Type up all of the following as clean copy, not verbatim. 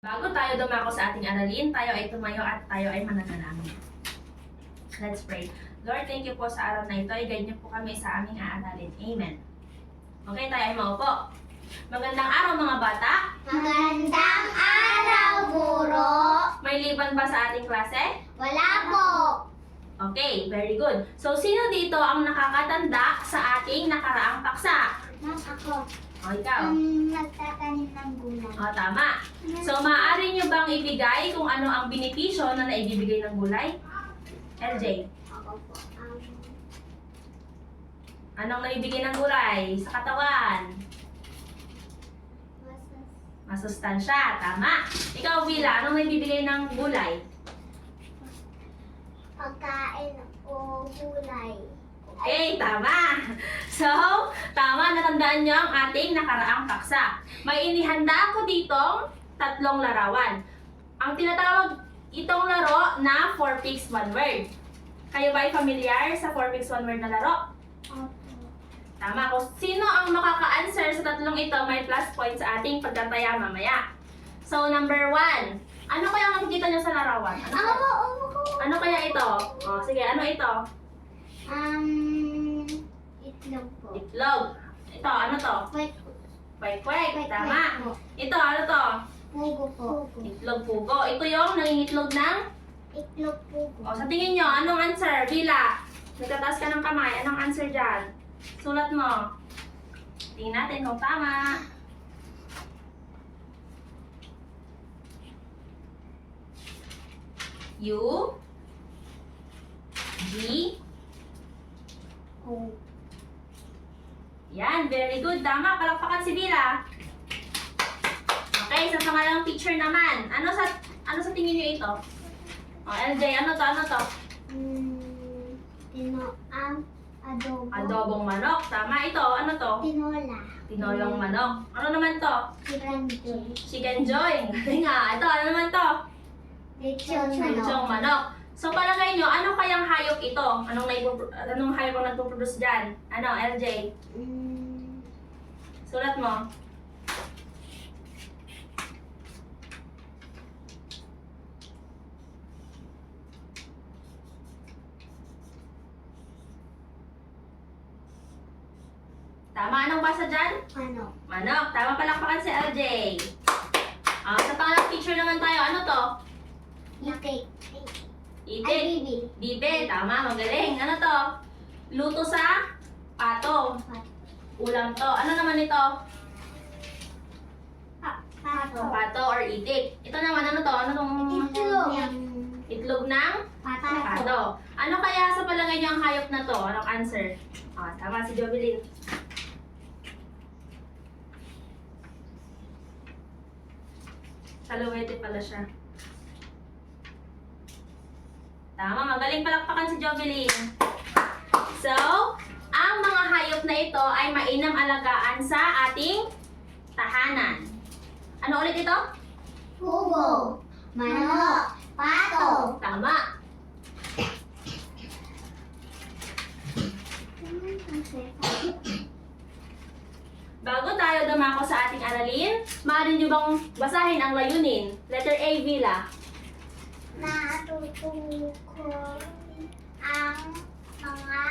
Bago tayo dumako sa ating aralin, tayo ay tumayo at tayo ay mananalangin. Let's pray. Lord, thank you po sa araw na ito. I-guide niyo po kami sa aming aaralin. Amen. Okay, tayo ay maupo. Magandang araw mga bata. Magandang araw, Guro! May liban ba sa ating klase? Wala po! Okay, very good. So, sino dito ang nakakatanda sa ating nakaraang paksa? Ma'am, ako. O, ikaw. Nagtatanim ng gulay. O, tama. So, maaari nyo bang ibigay kung ano ang benepisyo na naibibigay ng gulay? LJ, Ako po. anong naibigay ng gulay sa katawan? Masustansya, tama. Ikaw, Vila, anong naibibigay ng gulay? Pagkain o gulay. Okay, tama. So, tama, natandaan nyo ang ating nakaraang paksa. May inihanda ako ditong 3 larawan. Ang tinatawag itong laro na 4 pics 1 word. Kayo ba ay familiar sa 4 pics 1 word na laro? Opo. Tama. Kung sino ang makaka-answer sa 3 ito, may plus point sa ating pagtataya mamaya. So, number 1. Ano kaya makikita nyo sa larawan? Ano kaya ito? O, sige, ano ito? Itlog po. Itlog. Ito, ano to? Wait. Kwek-kwek. Tama. Ito, ano to? Pugo po. Itlog pugo. Ito yung nangingitlog ng... Itlog pugo. O, sa tingin nyo, anong answer? Vila, nagtataas ka ng kamay. Anong answer dyan? Sulat mo. Tingnan natin kung tama. U G O. Yan, very good. Tama, palakpakan si Vila. Okay, sa pangalawang picture naman. Ano sa tingin niyo ito? O, LJ, ano to? Adobo. Adobong manok. Tama, ito. Ano to? Tinola. Tinolong manok. Ano naman to? Chicken. Chicken joy. Galing nga. Ito, ano naman to? Lechon Lechong manok. So, palagay nyo, ano kayang hayop ito? Anong hayop ang nagpo-produce dyan? Ano, LJ? Sulat mo. Tama, anong basa dyan? Manok. Manok. Tama, palakpakan si LJ. Sa pangalang picture naman tayo, ano to? Itik. Itik. Bibi. Bibe, tama, magaling. Ano to? Luto sa pato. Ulam to. Ano naman ito? Pato. Pato or itik. Ito naman, ano to? Ano tong Itlog. itlog ng pato? Ano kaya sa palagay niyo ang hayop na to? Anong answer? Tama si Jovelyn. Saluwete pala siya. Tama, magaling palakpakan si Jovelyn. So, ang mga hayop na ito ay mainam alagaan sa ating tahanan. Ano ulit ito? Pugo. Manok. Pato. Tama. Bago tayo dumako sa ating aralin, maaari niyo bang basahin ang layunin? Letter A, Vila. Natutukoy ang mga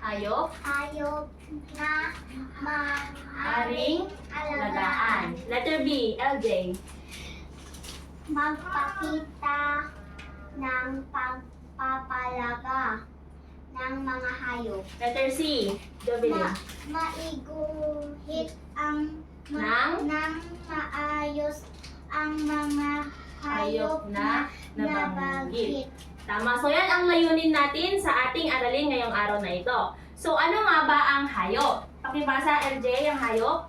Hayop, hayop na aring alagaan. Letter B, LJ. magpakita ng pagpapalaga ng mga hayop. Letter C, Jovelyn. Maiguhit ang Ng? ng maayos ang mga hayop na nabanggit. Tama. So yan ang layunin natin sa ating aralin ngayong araw na ito. So ano nga ba ang hayop? Pakibasa, LJ, ang hayop?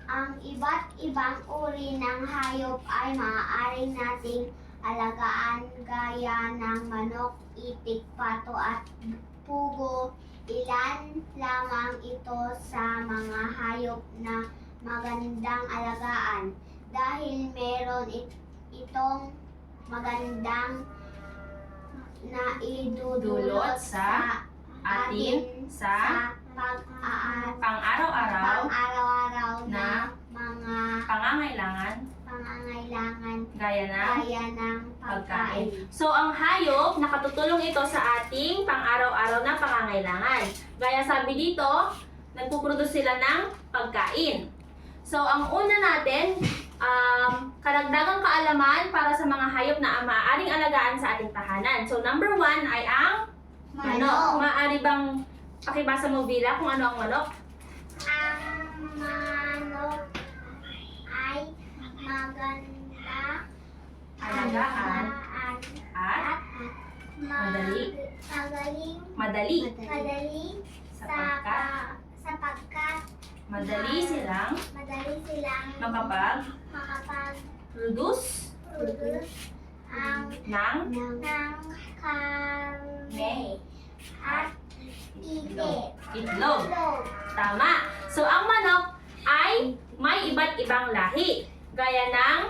Ang iba't ibang uri ng hayop ay maaari nating alagaan gaya ng manok, itik, pato at pugo. Ilan lamang ito sa mga hayop na magandang alagaan dahil meron itong magandang na idudulot sa atin sa pang-araw-araw pang-araw-araw na na pagkain. So, ang hayop, nakatutulong ito sa ating pang-araw-araw na pangangailangan. Gaya sabi dito, nagpuproduce sila ng pagkain. So, ang una natin, karagdagang kaalaman para sa mga hayop na maaaring alagaan sa ating tahanan. So, number 1 ay ang manok. Maaari bang pakibasa mo, Vila, kung ano ang manok? Ang manok ay maganda Alagaan at madali. Madali Sapagkat sapagkat madali silang makapag-produce makapag-produce ng ng karne at itlog. Tama. So, ang manok ay may iba't ibang lahi. Gaya ng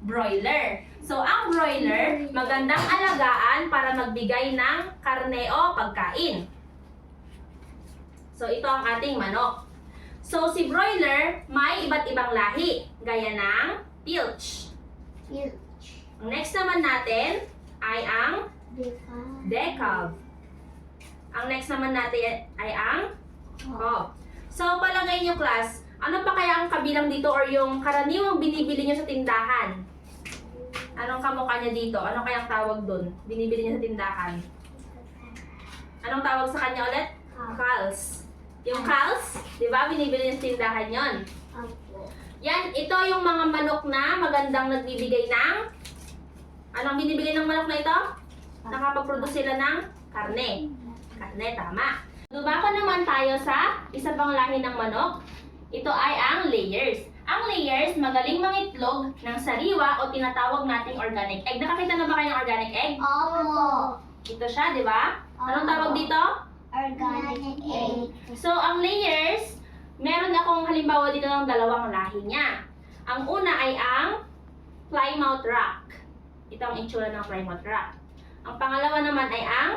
broiler. So, ang broiler, magandang alagaan para magbigay ng karne o pagkain. So, ito ang ating manok. So, si broiler, may iba't ibang lahi. Gaya ng pilch. Ang next naman natin ay ang decalb. Ang next naman natin ay ang cob. So, palagay nyo, class, ano pa kaya ang kabilang dito or yung karaniwang binibili nyo sa tindahan? Anong kamukha niya dito? Ano kayang tawag dun? Binibili niya sa tindahan. Anong tawag sa kanya ulit? Cals. Yung cals, di ba? Binibili niya sa tindahan yon. Yan, ito yung mga manok na magandang nagbibigay ng... Anong binibigay ng manok na ito? Nakapag-produce sila ng karne. Karne, tama. Dumako naman tayo sa isa pang lahi ng manok. Ito ay ang layers. Ang layers, magaling mangitlog ng sariwa o tinatawag nating organic egg. Nakakita na ba kayo ng organic egg? Opo. Ito siya, di ba? Anong tawag dito? Organic egg. So, ang layers, meron akong halimbawa dito ng dalawang lahi niya. Ang una ay ang Plymouth Rock. Ito ang itsura ng Plymouth Rock. Ang pangalawa naman ay ang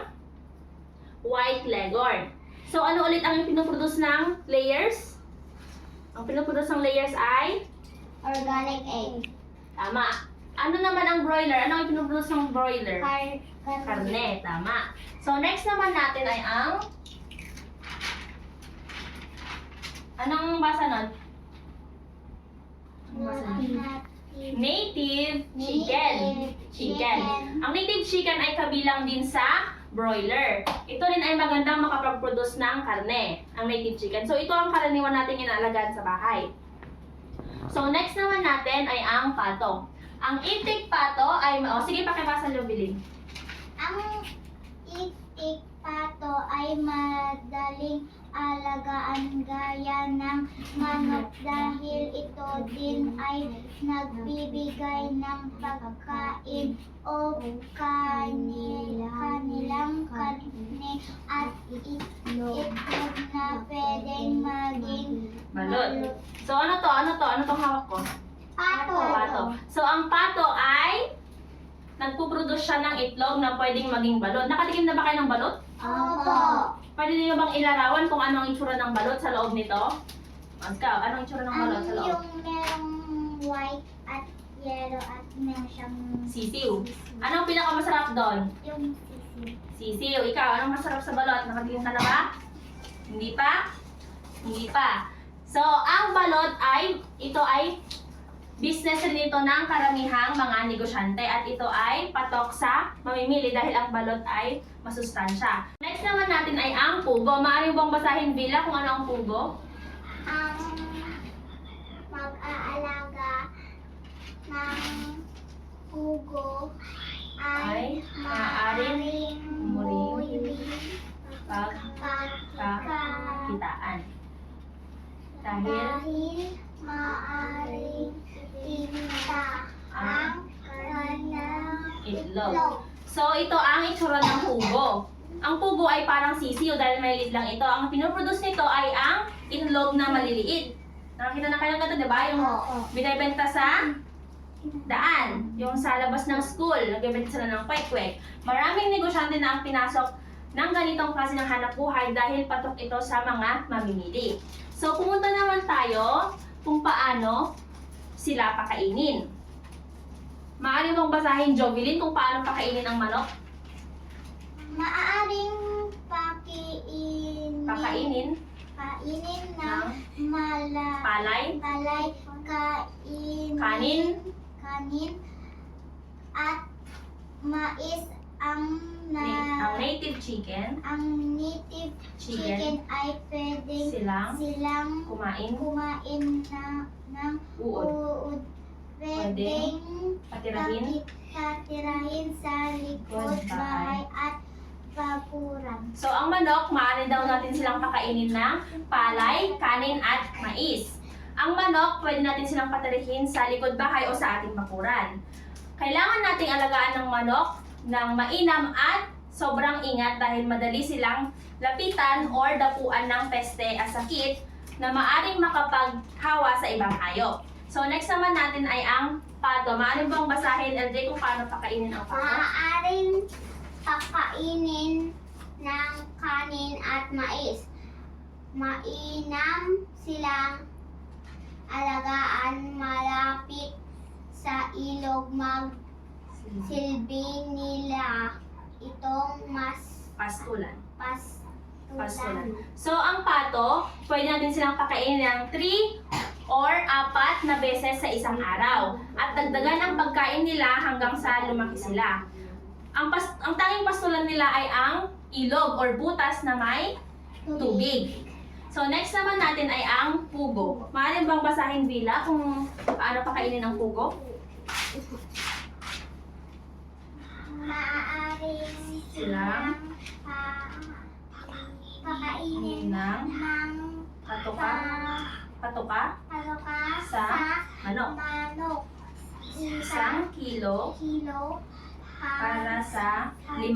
White Leghorn. So, ano ulit ang pinoproduce ng layers? Ang pinoproduce ng layers ay? Organic egg. Tama. Ano naman ang broiler? Ano ang pinoproduce ng broiler? Karne. Tama. So, next naman natin ay ang... Anong basa nun? Anong basa nun? Native chicken. Chicken. Ang native chicken ay kabilang din sa broiler. Ito rin ay magandang makapag-produce ng karne, ang native chicken. So, ito ang karaniwan natin inaalagaan sa bahay. So, next naman natin ay ang pato. Ang itik pato ay... sige, pakibasa nyo, Bilin. Ang itik pato ay madaling alagaan gaya ng manok dahil ito din ay nagbibigay ng pagkain o kanilang karne at itlog na pwedeng maging Balot. So, ano to? Ano to? Ano tong hawak ko? Pato. So, ang pato ay nagpuproduce siya ng itlog na pwedeng maging balot. Nakatikim na ba kayo ng balot? Opo. Pwede niyo bang ilarawan kung ano ang itsura ng balot sa loob nito? Ikaw, anong itsura ng balot sa loob? Yung merong white at yellow at meron siyang Sisiw. Anong pinakamasarap doon? yung sisig. Sisiw. Ikaw, anong masarap sa balot? Nakatikim ka na ba? Hindi pa? Hindi pa. So, ang balot ay, ito ay business rin ito ng karamihang mga negosyante at ito ay patok sa mamimili dahil ang balot ay masustansya. Next naman natin ay ang pugo. Maaari bang basahin, Vila, kung ano ang pugo? Ang mag-aalaga ng pugo ay maaaring muli Pagkakitaan. Dahil dahil maaaring tinta ang kanyang itlog. So, ito ang itsura ng pugo. Ang pugo ay parang sisiyo dahil maliit lang ito. Ang pinoproduce nito ay ang itlog na maliliit. Nakakita na kayo ng ganito, di ba? Yung binibenta sa daan. Yung sa labas ng school, nagbibenta sila ng kwek-kwek. Maraming negosyante na ang pinasok ng ganitong klase ng hanap buhay dahil patok ito sa mga mamimili. So, pumunta naman tayo kung paano sila pakainin. Maaari mong basahin, Jovelyn, kung paano pakainin ang manok? Maaaring Pakainin kainin ng ng palay, kanin at mais ang ang native chicken, native chicken, chicken ay pwedeng silang kumain, ng uod, uod. Pwedeng patirahin sa likod bahay at bakuran. So, ang manok, maaari daw natin silang pakainin ng palay, kanin, at mais. Ang manok, pwede natin silang patirihin sa likod bahay o sa ating bakuran. Kailangan nating alagaan ng manok ng mainam at sobrang ingat dahil madali silang lapitan or dapuan ng peste at sakit na maaring makapaghawa sa ibang hayop. So, next naman natin ay ang pato. Maaari bang basahin, LJ, kung paano pakainin ang pato? Maaaring pakainin ng kanin at mais. Mainam silang alagaan malapit sa ilog. Magsilbi nila itong mas Pastulan. pastulan. So, ang pato, pwede natin silang pakainin ng 3 or 4 na beses sa isang araw. At dagdagan ang pagkain nila hanggang sa lumaki sila. Ang tanging pastulan nila ay ang ilog or butas na may tubig. So, next naman natin ay ang pugo. Maaari bang basahin, Vila, kung paano pakainin ang pugo? Maaaring Silang pakainin ng ng patuka sa manok. Isang kilo para sa 50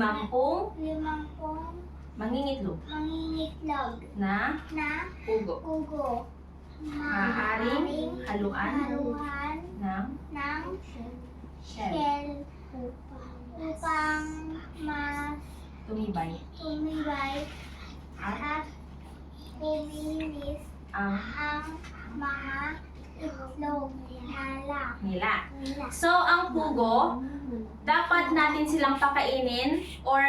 mangingitlog na pugo. Maaaring haluan ng ng shell shell upang tumibay at kuminis ang ang mga itlog nila. So, ang pugo, dapat natin silang pakainin or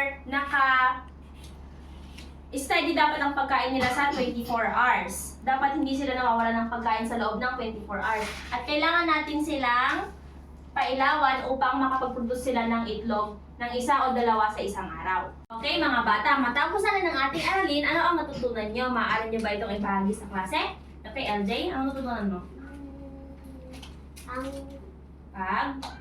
steady dapat ang pagkain nila sa 24 hours. Dapat hindi sila nawawalan ng pagkain sa loob ng 24 hours. At kailangan natin silang pailawan upang makapag-produce sila ng itlog ng 1 o 2 sa isang araw. Okay mga bata, matapos na ng ating aralin, ano ang natutunan nyo? Maaari nyo ba itong ibahagi sa klase? Okay, LJ, ano natutunan mo?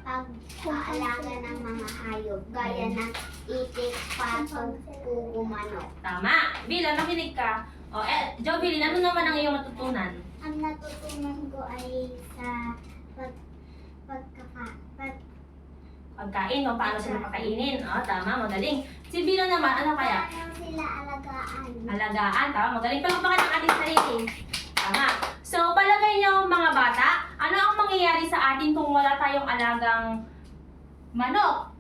ang pag-aalaga ng mga hayop gaya ng itik, pato, pugo, manok. Tama! Bila, makinig ka. O, Jovelyn, ano naman ang iyong matutunan? Ang natutunan ko ay sa Pagkain o paano sila pakainin. O, tama, magaling. Si Bila naman, ano kaya? paano sila alagaan. Alagaan, tama, magaling. Palakpakan ang ating sarili. Tama. So, palagay nyo mga bata, ano ang mangyayari sa atin kung wala tayong alagang manok,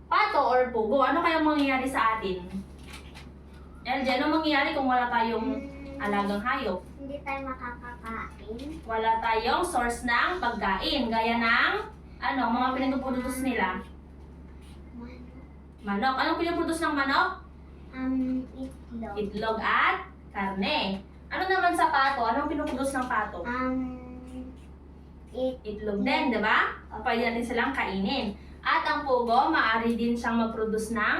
pato, or pugo? Ano kayang mangyayari sa atin? LJ, ano mangyayari kung wala tayong alagang hayop? Hindi tayo makakakain. Wala tayong source ng pagkain, gaya ng mga pinagpuproduce nila. Manok. Anong pinaproduce ng manok? Itlog. Itlog at karne. Ano naman sa pato? Anong pinoproduce ng pato? Itlog din, di ba? Pwede natin silang kainin. At ang pugo, maaari din siyang mag-produce ng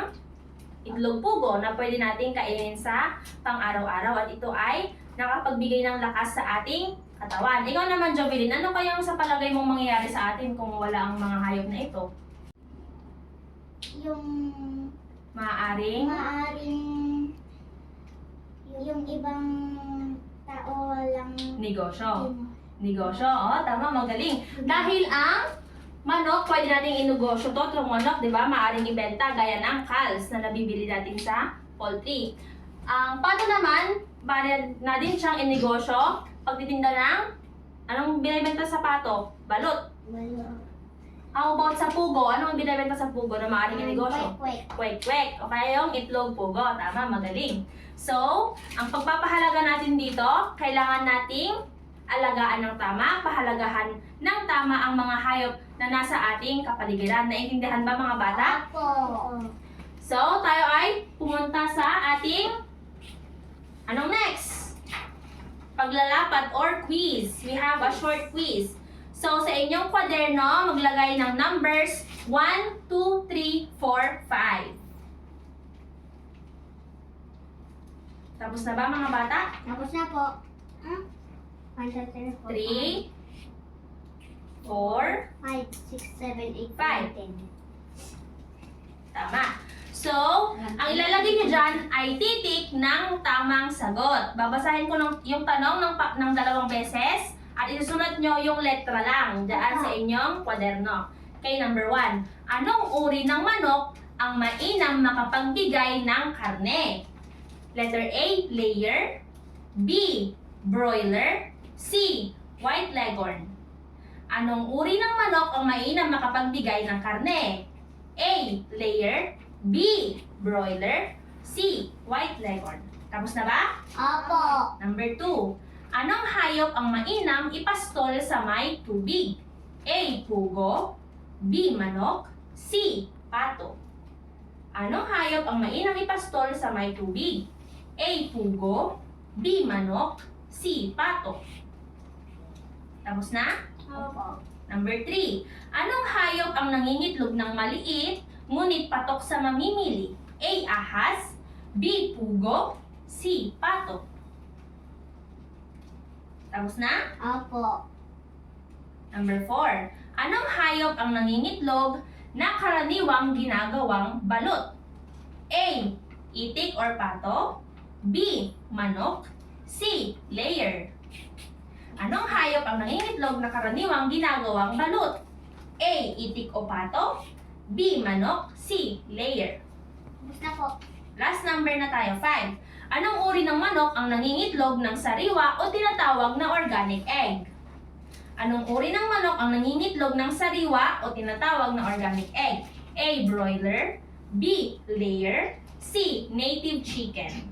itlog pugo na pwede natin kainin sa pang-araw-araw. At ito ay nakapagbigay ng lakas sa ating katawan. Ikaw naman, Jovelyn, ano kayang sa palagay mong mangyayari sa atin kung wala ang mga hayop na ito? Yung Maaaring yung ibang tao walang negosyo. Tama, magaling. Dahil ang manok, pwede nating inegosyo to, itong manok, di ba? Maaring ibenta gaya ng calves na nabibili natin sa poultry. Ang pato naman, pwede natin siyang inegosyo, pagtitinda ng, anong binibenta sa pato? Balot. How about sa pugo? Anong binibenta sa pugo na maaaring inegosyo? Kwek-kwek. O kaya yung itlog pugo. Tama, magaling. So, ang pagpapahalaga natin dito, kailangan nating Alagaan ng tama, pahalagahan ng tama ang mga hayop na nasa ating kapaligiran. Naintindihan ba mga bata? Opo. So, tayo ay pumunta sa ating anong next? Paglalapad or quiz. We have a short quiz. So, sa inyong kwaderno, maglagay ng numbers 1, 2, 3, 4, 5. Tapos na ba mga bata? Tapos na po. 1, 2, 3, 3, 4, 5, 6, 7, 8, 5. 10. Tama. So, ang ilalagay nyo dyan ay titik ng tamang sagot. Babasahin ko yung tanong ng 2 beses at isusunod nyo yung letra lang dyan sa inyong kwaderno. Okay, number 1. Anong uri ng manok ang mainam makapagbigay ng karne? Letter A, layer. B, broiler. C, white leghorn. Anong uri ng manok ang mainam makapagbigay ng karne? A, layer. B, broiler. C, white leghorn. Tapos na ba? Opo. Number 2. Anong hayop ang mainam ipastol sa may tubig? A, pugo. B, manok. C, pato. Anong hayop ang mainam ipastol sa may tubig? A, pugo. B, manok. C, pato. Tapos na? Opo. Number 3. Anong hayop ang nangingitlog ng maliit, ngunit patok sa mamimili? A, ahas. B, pugo. C, pato. Tapos na? Opo. Number 4. Anong hayop ang nangingitlog na karaniwang ginagawang balot? A, itik or pato. B, manok. C, layer. Anong hayop ang nangingitlog na karaniwang ginagawang balot? A, itik o pato. B, manok. C, layer. Tapos na po. Last number na tayo, 5. Anong uri ng manok ang nangingitlog ng sariwa o tinatawag na organic egg? Anong uri ng manok ang nangingitlog ng sariwa o tinatawag na organic egg? A, broiler. B, layer. C, native chicken.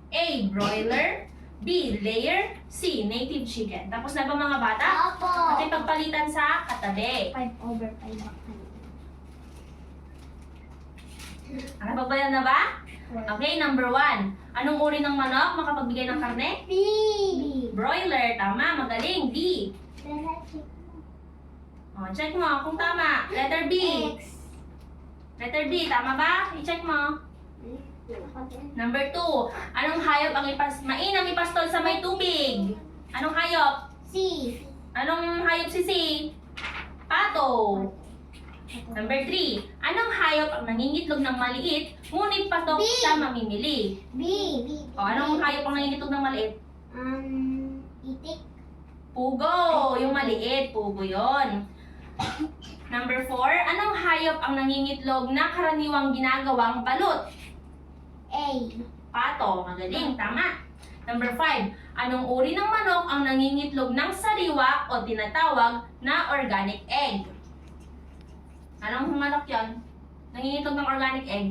A, broiler. B, layer. C, native chicken. Tapos na ba mga bata? Opo. At pagpalitan sa katabi. 5/5 ba? Napagbayan na ba? Okay, number 1. Anong uri ng manok makapagbigay ng karne? B. Broiler. Tama, magaling. B. Check mo kung tama. Letter B. X. Letter B, tama ba? I-check mo. Number 2. Anong hayop ang mainam ipastol sa may tubig? Anong hayop? C. Anong hayop si C? Pato. Number 3. Anong hayop ang nangingitlog ng maliit, ngunit patok B. sa mamimili? B. O, anong hayop ang nangingitlog ng maliit? Itik. Pugo. Yung maliit, pugo yon. Number 4. Anong hayop ang nangingitlog na karaniwang ginagawang balot? A. Pato. Magaling. Tama. Number 5. Anong uri ng manok ang nangingitlog ng sariwa o tinatawag na organic egg? Anong manok yon? Nangingitlog ng organic egg?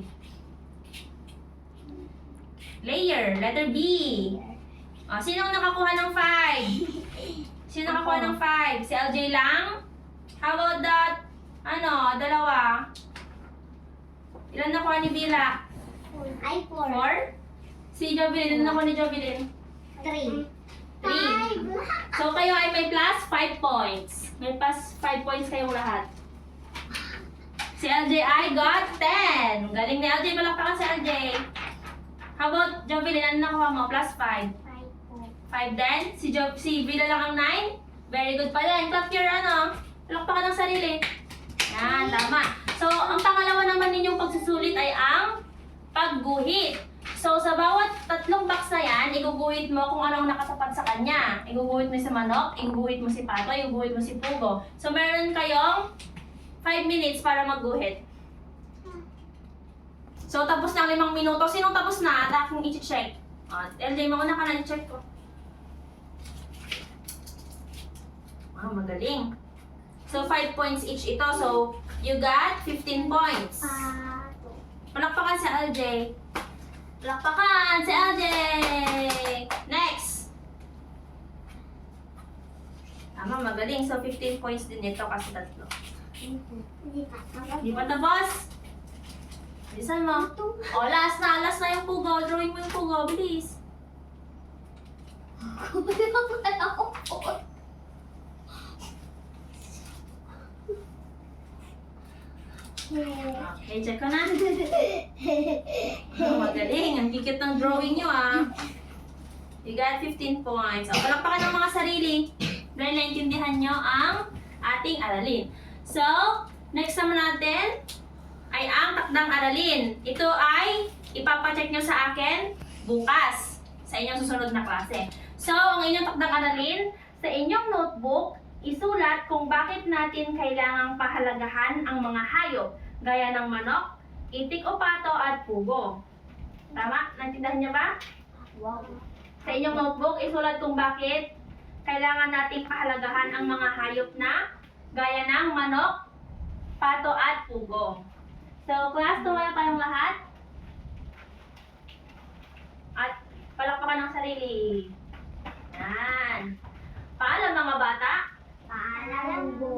Layer. Letter B. O, sino ang nakakuha ng 5? Sino nakakuha ng 5? Si LJ lang? How about that? Dalawa. Ilan nakuha ni Bila? Ay, 4. 4? Si Jovelyn, ilan nakuha ni Jovelyn? 3. 3. So kayo ay may plus 5 points. May plus 5 points kayong lahat. Si LJ ay got 10. Galing ni LJ, palakpakan si LJ. How about Jovelyn, ano nakuha mo? Plus 5. 5 din? Si Bila lang ang 9? Very good pala. And clap your palakpakan ng sarili. Yan, tama. So, ang pangalawa naman ninyong pagsusulit ay ang pagguhit. So, sa bawat 3 box na yan, iguguhit mo kung anong nakatapat sa kanya. Iguguhit mo si manok, iguguhit mo si pato, iguguhit mo si pugo. So, meron kayong 5 minutes para magguhit. So, tapos na 5 minuto. Sinong tapos na? At aking i-check. LJ, mauna ka na i-check ko. Magaling. So, 5 points each ito. So, you got 15 points. Palakpakan si LJ. Palakpakan si LJ. Next. Tama, magaling. So, 15 points din ito kasi tatlo. Hindi pa. Di pa tapos? Bilisan mo. O, last na yung pugo. Drawing mo yung pugo. Bilis. Okay, check ko na. Oh, magaling. Ang kikit ng drawing nyo, ah. You got 15 points. O, palakpakan ng mga sarili. Dahil naintindihan nyo ang ating aralin. So, next naman natin ay ang takdang aralin. Ito ay ipapacheck nyo sa akin bukas sa inyong susunod na klase. So, ang inyong takdang aralin, sa inyong notebook, isulat kung bakit natin kailangang pahalagahan ang mga hayop, gaya ng manok, itik o pato at pugo. Tama? Naintindihan niyo ba? Wow. Sa inyong notebook, isulat kung bakit kailangan nating pahalagahan ang mga hayop na gaya ng manok, pato at pugo. So, class, tumaya kayong lahat. At palakpakan ng sarili. Yan. Paalam mga bata. Paalam po.